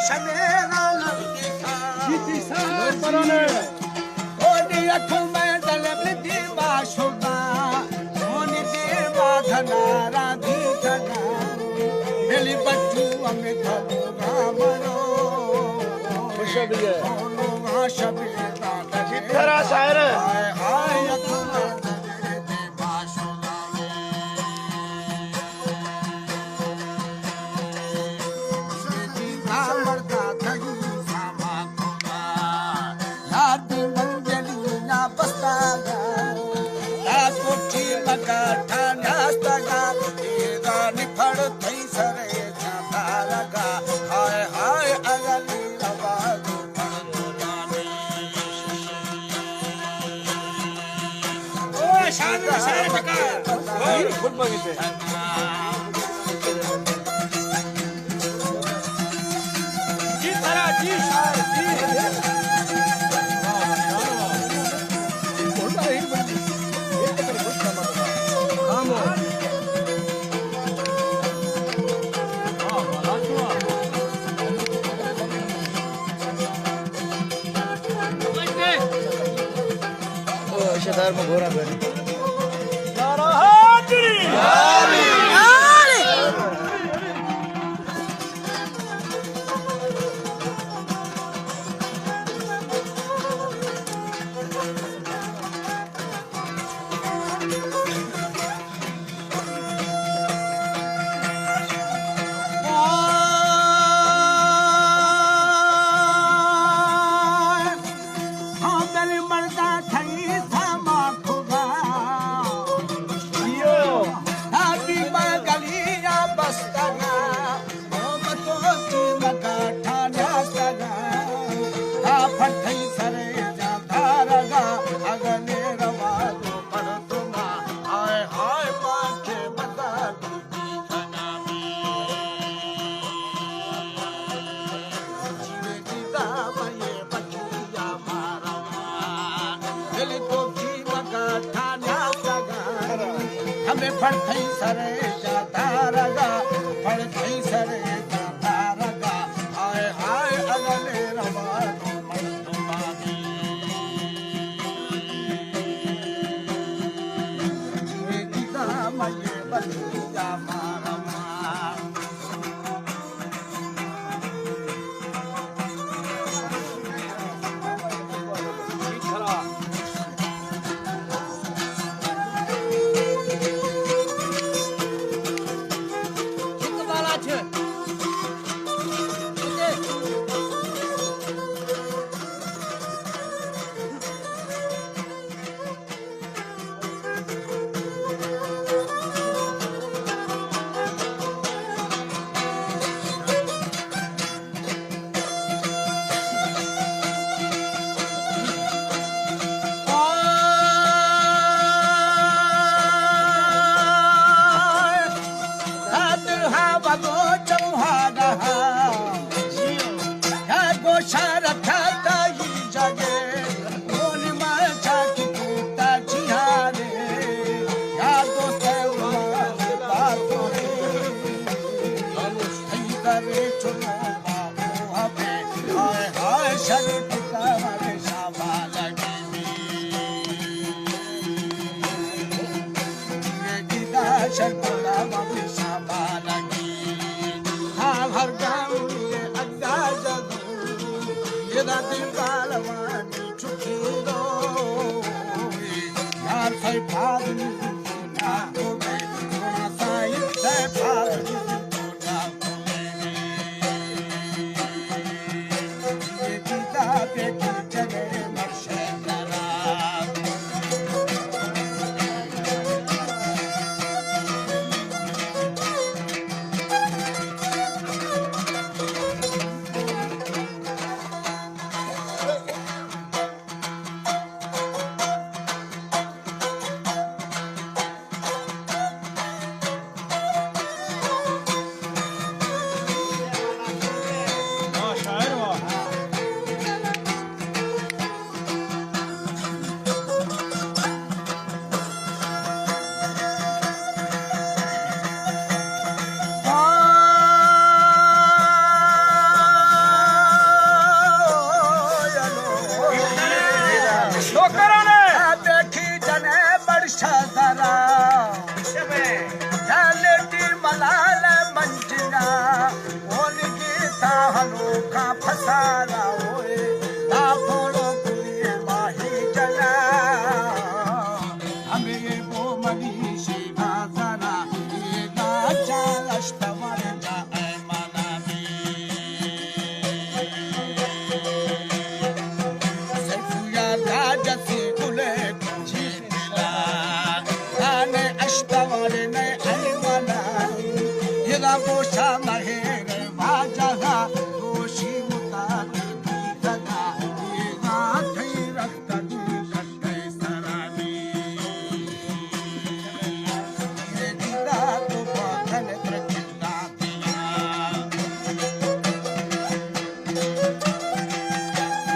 शमेरा नबी का जीती सार बरने ओनी अठू में दलबल दी बाशुदा ओनी दे बाधनारा दी जना मेली बच्चू हमें थलो गामरो शबिए ओनो शबिए दा जितरा शायर हाय अठू में घोड़ा बनी सारा होए ना फोड़ो पुलिये माही जला हमें ये वो मनीषी बाजारा ये ना चालश तमरे जाए मनामी सैफुया राजसी कुले कुंजी दिला आने अष्टमरे ने ऐमना ये ना बोशा महेरे बाजा दोषी मुताबिर भी सदा ये ना थई रखता जी कटे सरानी ये जिंदा तो बाधन प्रचिता दिया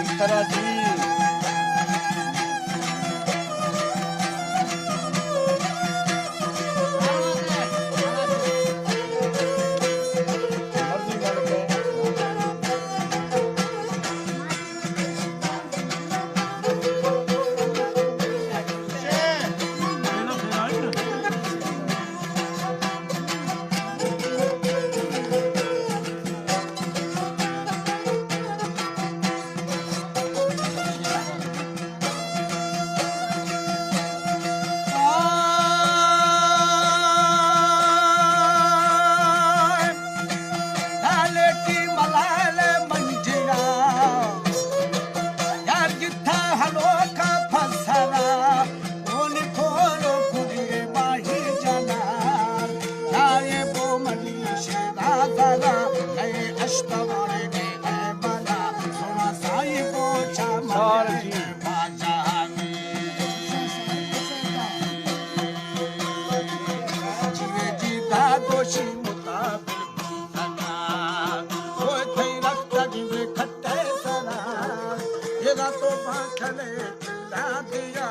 इस तरह जी दोषी मुताबिर भी सदा कोई थई रखता जिवे खट्टे सरा ये तो भाखले चिल्ला दिया